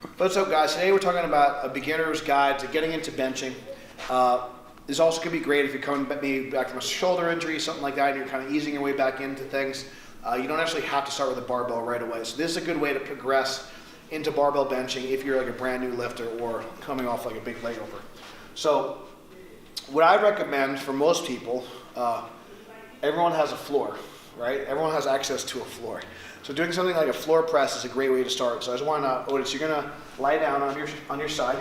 What's up, guys? Today we're talking about a beginner's guide to getting into benching. This also could be great if you're coming maybe back from a shoulder injury, something like that, and you're kind of easing your way back into things. You don't actually have to start with a barbell right away. So this is a good way to progress into barbell benching if you're like a brand new lifter or coming off like a big layover. So what I recommend for most people, everyone has a floor, right? Everyone has access to a floor. So doing something like a floor press is a great way to start. So I just want to notice you're going to lie down on your side.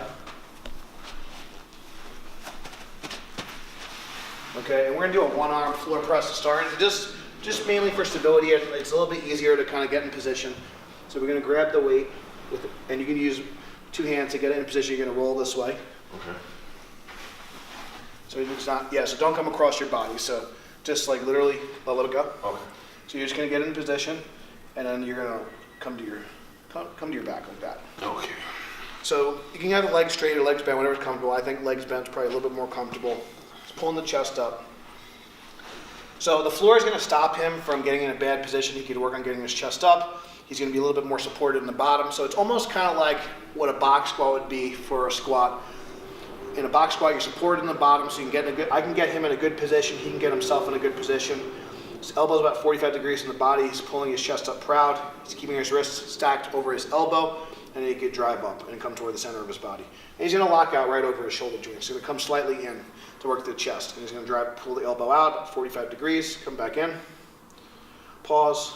Okay, and we're going to do a one-arm floor press to start. Just mainly for stability. It's a little bit easier to kind of get in position. So we're going to grab the weight, and you can use two hands to get it in position. You're going to roll this way. Okay. So it's not, so don't come across your body. So just like literally let it go. Okay. So you're just going to get in position, and then you're going to come to your back like that. Okay. So you can have the legs straight or legs bent, whatever's comfortable. I think legs bent is probably a little bit more comfortable. Just pulling the chest up. So the floor is going to stop him from getting in a bad position. He could work on getting his chest up. He's going to be a little bit more supported in the bottom. So it's almost kind of like what a box squat would be for a squat. In a box squat, you're supported in the bottom, so you can I can get him in a good position. He can get himself in a good position. His elbow's about 45 degrees in the body. He's pulling his chest up proud. He's keeping his wrists stacked over his elbow, and then he could drive up and come toward the center of his body. And he's going to lock out right over his shoulder joint. So he's going to come slightly in to work the chest. And he's going to pull the elbow out, 45 degrees, come back in. Pause.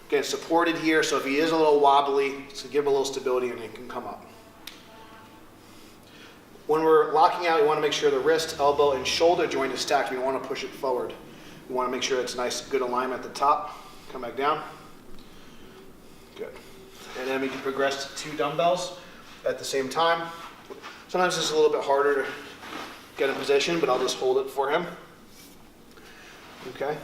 Again, supported here, so if he is a little wobbly, so give him a little stability and he can come up. When we're locking out, we want to make sure the wrist, elbow, and shoulder joint is stacked. We don't want to push it forward. We want to make sure it's nice, good alignment at the top. Come back down. Good. And then we can progress to 2 dumbbells at the same time. Sometimes it's a little bit harder to get in position, but I'll just hold it for him. Okay.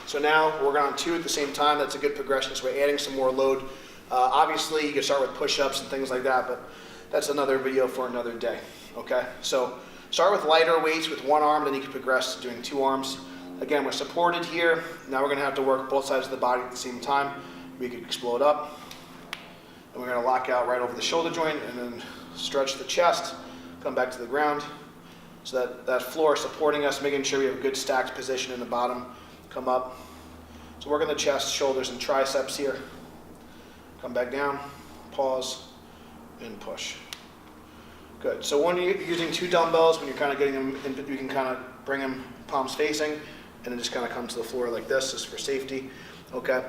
So now we're on 2 at the same time. That's a good progression. So we're adding some more load. Obviously, you can start with push-ups and things like that, but that's another video for another day. Okay. So start with lighter weights with one arm, then you can progress to doing 2 arms. Again, we're supported here. Now we're going to have to work both sides of the body at the same time. We can explode up. And we're going to lock out right over the shoulder joint and then stretch the chest, come back to the ground. So that floor is supporting us, making sure we have a good stacked position in the bottom. Come up. So working the chest, shoulders, and triceps here. Come back down, pause, and push. Good. So when you're using 2 dumbbells, when you're kind of getting them, you can kind of bring them palms facing, and then just kind of come to the floor like this, just for safety. Okay.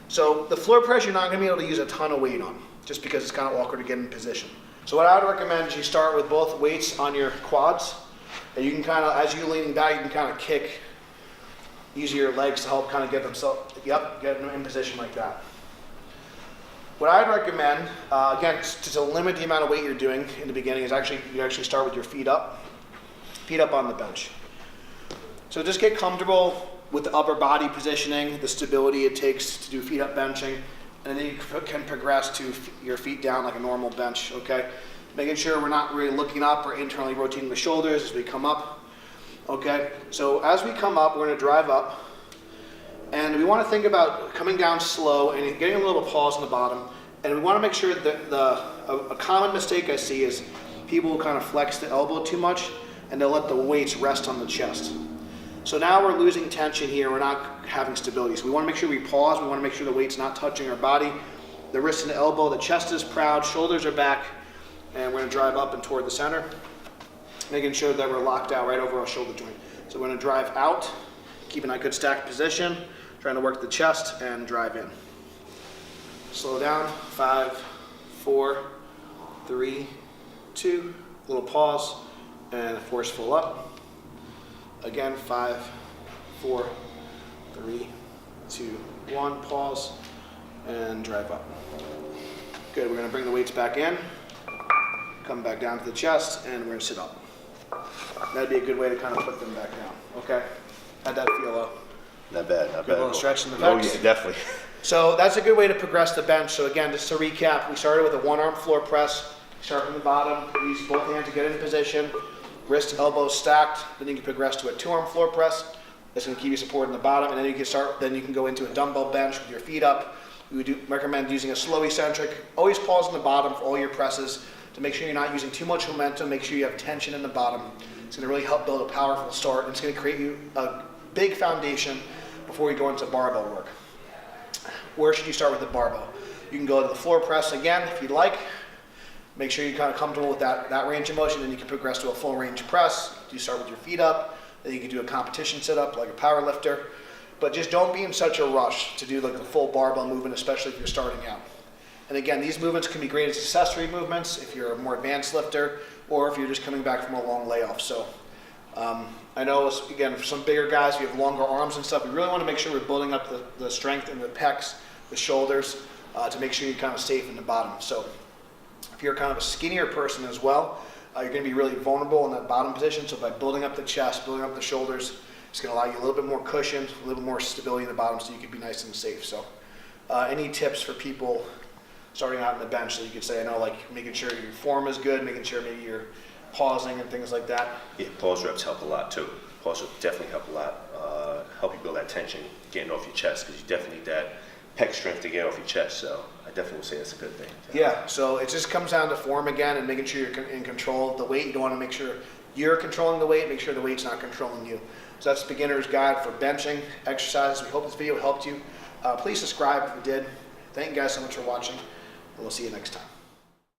So the floor press, you're not going to be able to use a ton of weight on, just because it's kind of awkward to get in position. So what I would recommend is you start with both weights on your quads, and you can kind of, as you're leaning back, you can kind of kick, use your legs to help kind of get them in position like that. What I'd recommend, again, to limit the amount of weight you're doing in the beginning, is you actually start with your feet up on the bench. So just get comfortable with the upper body positioning, the stability it takes to do feet up benching, and then you can progress to your feet down like a normal bench, okay? Making sure we're not really looking up or internally rotating the shoulders as we come up, okay? So as we come up, we're gonna drive up, and we wanna think about coming down slow and getting a little pause on the bottom, and we wanna make sure that a common mistake I see is people kind of flex the elbow too much, and they'll let the weights rest on the chest. So now we're losing tension here, we're not having stability. So we want to make sure we pause, we want to make sure the weight's not touching our body. The wrist and the elbow, the chest is proud, shoulders are back, and we're going to drive up and toward the center, making sure that we're locked out right over our shoulder joint. So we're going to drive out, keeping that good stacked position, trying to work the chest and drive in. Slow down, 5, 4, 3, 2, little pause, and forceful up. Again, 5, 4, 3, 2, 1, pause, and drive up. Good, we're gonna bring the weights back in, come back down to the chest, and we're gonna sit up. That'd be a good way to kind of put them back down, okay? How'd that feel, though? Not bad, not bad. A little stretch in the pecs? Oh pecs? yeah, definitely. So that's a good way to progress the bench. So again, just to recap, we started with a 1-arm floor press. Start from the bottom, use both hands to get in position. Wrist, elbows stacked, then you can progress to a 2-arm floor press. That's going to keep you supported in the bottom, and then you can go into a dumbbell bench with your feet up, we would recommend using a slow eccentric. Always pause in the bottom for all your presses to make sure you're not using too much momentum. Make sure you have tension in the bottom. It's going to really help build a powerful start, and it's going to create you a big foundation before you go into barbell work. Where should you start with the barbell? You can go to the floor press again if you'd like. Make sure you're kind of comfortable with that range of motion, and you can progress to a full range press. You start with your feet up, then you can do a competition sit-up like a power lifter. But just don't be in such a rush to do like the full barbell movement, especially if you're starting out. And again, these movements can be great as accessory movements if you're a more advanced lifter, or if you're just coming back from a long layoff. So I know, again, for some bigger guys, if you have longer arms and stuff, we really want to make sure we're building up the strength in the pecs, the shoulders, to make sure you're kind of safe in the bottom. So if you're kind of a skinnier person as well, you're going to be really vulnerable in that bottom position. So by building up the chest, building up the shoulders, it's going to allow you a little bit more cushion, a little bit more stability in the bottom, so you can be nice and safe. So any tips for people starting out in the bench that you could say? I know, like making sure your form is good, making sure maybe you're pausing and things like that. Yeah, pause reps help a lot too. Pause reps definitely help a lot. Help you build that tension, getting off your chest, because you definitely need that pec strength to get off your chest. So I definitely would say that's a good thing. Yeah, so it just comes down to form again and making sure you're in control of the weight. You don't want to make sure you're controlling the weight, make sure the weight's not controlling you. So that's the beginner's guide for benching exercises. We hope this video helped you. Please subscribe if it did. Thank you guys so much for watching, and we'll see you next time.